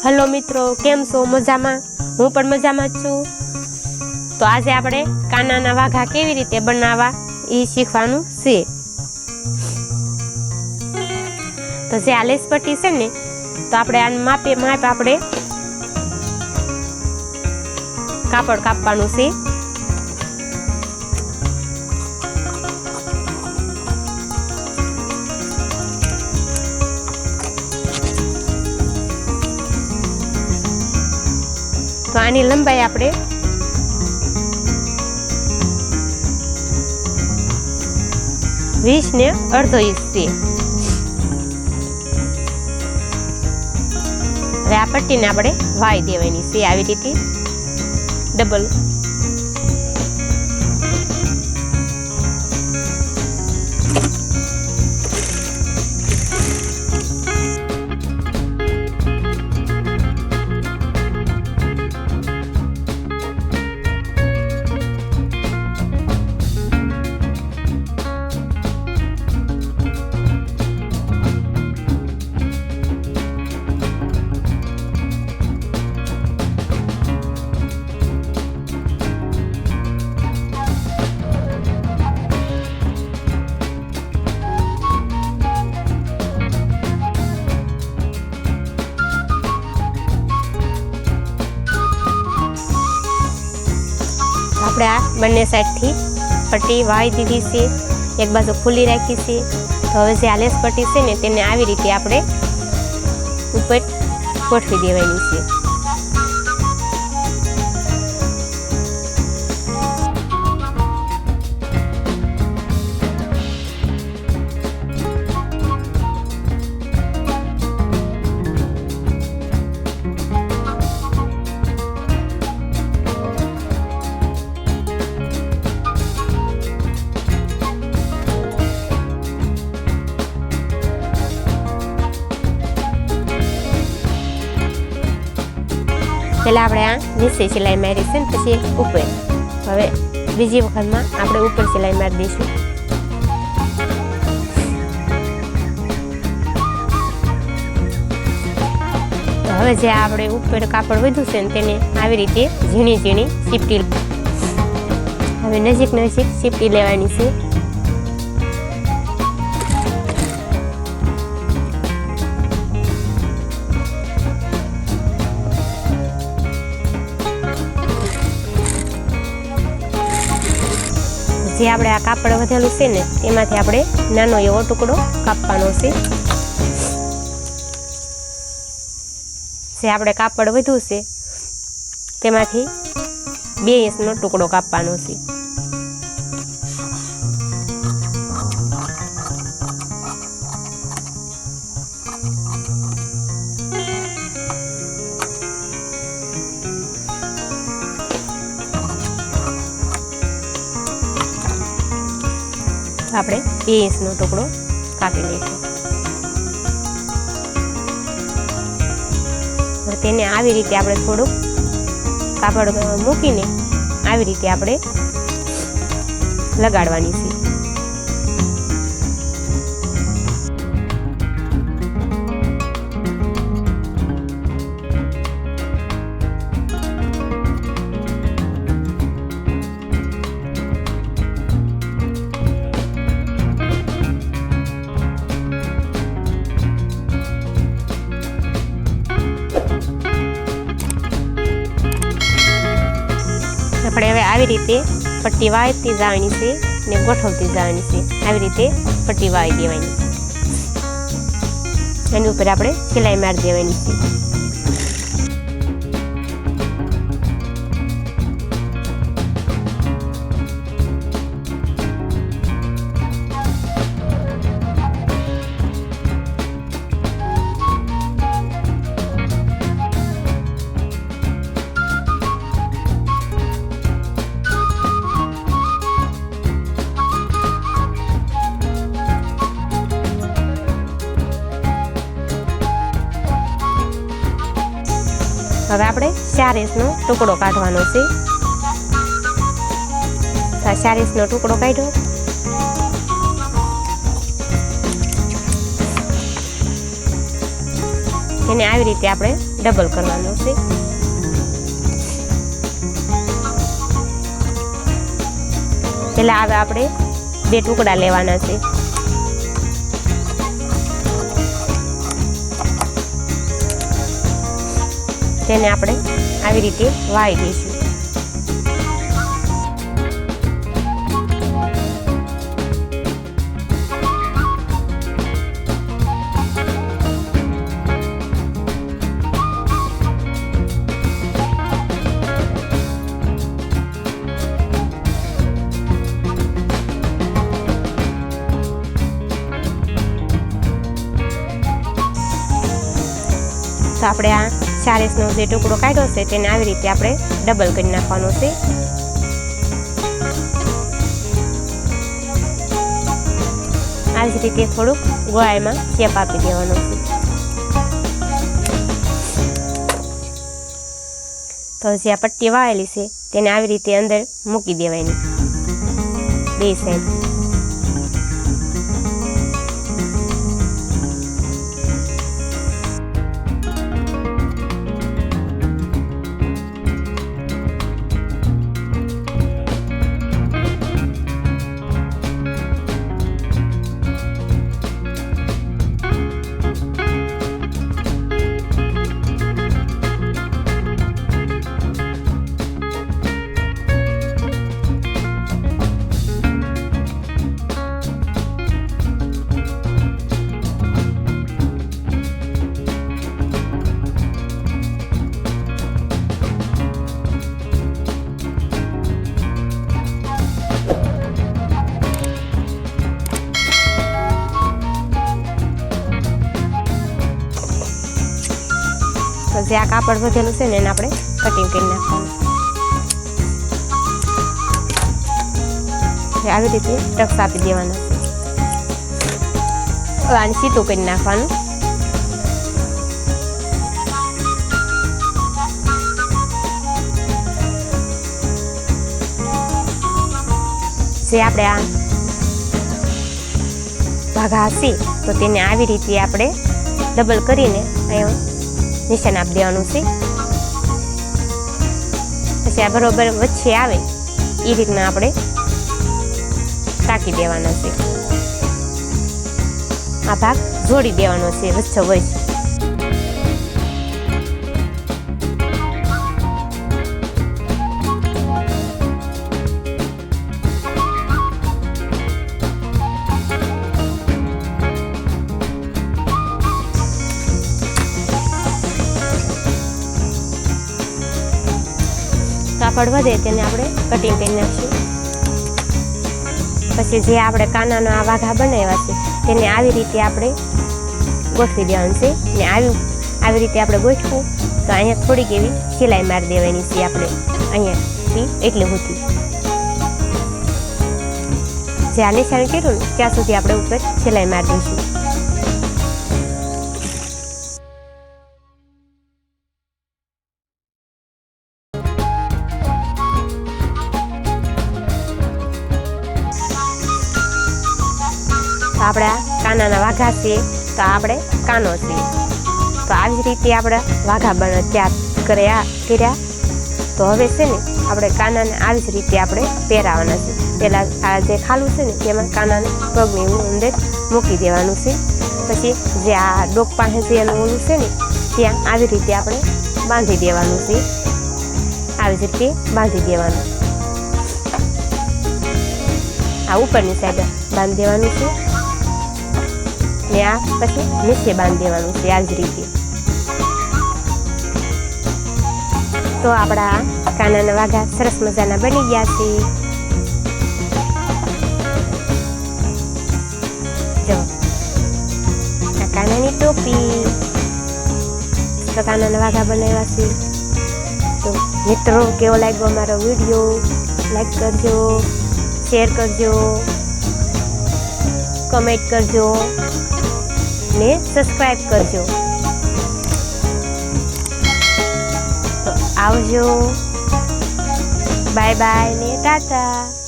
Hello मित्रों, केम छो? मजामां? हूँ पण मजामां ज छुं। तो आज आपणे कानाना वाघा केवी रीते बनावा ई शीखवानुं छे। तो जे आ लेस पट्टी छे ने, तो आपणे आ माप आपणे कापड़ कापवानुं छे। तो आनी लंबाई आपणे 20 ने अर्धो इंच छे। हवे आ पट्टीने आपणे वाई देवानी छे आवी रीते डबल। આપણે આ બંને સાઈડથી પટ્ટી વાળી દીધી છે, એક બાજુ ખુલ્લી રાખી છે। તો હવે જે આ લેસ પટ્ટી છે ને તેને આવી રીતે આપણે ઉપર ગોઠવી દેવાની છે। पहला આપણે આ નીચે સિલાઈ મારી છે ને પછી ઉપર। હવે બીજી વખતમાં આપણે ઉપર સિલાઈ મારી દઈશું। તો હવે જે આપણે ઉપર કાપડ વધ્યું છે ને તેને આવી રીતે ઝીણી ઝીણી ચીપટી હવે નજીક નજીક ચીપટી લેવાની છે। જે આપણે આ કાપડ વધેલું છે ને તેમાંથી આપણે નાનો એવો ટુકડો કાપવાનો છે। જે આપણે કાપડ વધ્યું છે તેમાંથી 2 ઇંચનો ટુકડો કાપવાનો છે। આપણે 2 ઇંચનો ટુકડો કાપી લઈશું। તેને આવી રીતે આપણે થોડુંક કાપડ મૂકીને આવી રીતે આપણે લગાડવાની છે। આપણે હવે આવી રીતે પટ્ટી વાળતી જવાની છે ને ગોઠવતી જવાની છે। આવી રીતે પટ્ટી વાળી દેવાની, એની ઉપર આપણે સિલાઈ મારી દેવાની છે। હવે આપણે 4 ઇંચનો ટુકડો કાઢવાનો છે। તો 4 ઇંચનો ટુકડો કાઢ્યો। એને આવી રીતે આપણે ડબલ કરવાનું છે. પહેલા હવે આપણે 2 ટુકડા લેવાના છે. તેને આપણે આવી રીતે વાળી દઈશું. તો આપણે આ 4 જે ટુકડો કાઢ્યો છે તેને આવી રીતે આપણે ડબલ કરી નાખવાનો છે. આ જ રીતે થોડુંક ગોળાઈમાં શેપ આપી દેવાનો છે. તો જે આ પટ્ટી વાળેલી છે તેને આવી રીતે અંદર મૂકી દેવાની 2 સાઈડ. તો જે આ કાપડ વધેલું છે ને એને આપણે કટિંગ કરી નાખવાનું. આવી રીતે ટક્સ આપી દેવાના છે. હવે આને સીધું કરી નાખવાનું. જે આપણે આ ભાગા હશે તો તેને આવી રીતે આપણે ડબલ કરીને અહીંયા નિશાન આપી દેવાનું છે. પછી આ બરોબર વચ્ચે આવે એ રીતના આપણે ટાંકી દેવાના છે. આ ભાગ જોડી દેવાનો છે વચ્ચે વચ્ચે. કાપડ વધે તેને આપણે કટિંગ કરી નાખીશું. પછી જે આપણે કાનાના આ વાઘા બનાવ્યા છે તેને આવી રીતે આપણે ગોઠવી દેવાનું છે. ને આવી રીતે આપણે ગોઠવું તો અહીંયા થોડીક એવી સિલાઈ મારી દેવાની છે આપણે અહીંયાથી એટલે હોતી. જે આ નિશાન કર્યું ને ત્યાં સુધી આપણે ઉપર સિલાઈ મારી દઈશું. આપણે કાનાના વાઘા છે તો આપણે કાનો છે. તો આવી જ રીતે આપણે વાઘા તૈયાર કર્યા. તો હવે છે ને આપણે કાનાને આવી જ રીતે આપણે પહેરાવાના છે. પહેલાં આ જે ખાલું છે ને તેમાં કાનાને પગની અંદર મૂકી દેવાનું છે. પછી જે આ ડોક પાસે જે એનું ઓલું છે ને ત્યાં આવી રીતે આપણે બાંધી દેવાનું છે. આવી જ રીતે બાંધી દેવાનું. આ ઉપરની સાઈડ બાંધી દેવાનું છે ને આ પછી નીચે બાંધી દેવાનું છે આ જ રીતે. તો આપણા કાનાના વાઘા સરસ મજાના બની ગયા છે. જો આ કાનાની ટોપી. તો કાનાના વાઘા બનાવ્યા છે. તો મિત્રો કેવો લાગ્યો અમારો વિડીયો? લાઈક કરજો, શેર કરજો, કમેન્ટ કરજો ને સબસ્ક્રાઈબ કરજો. તો આવજો, બાય બાય ને ટાટા.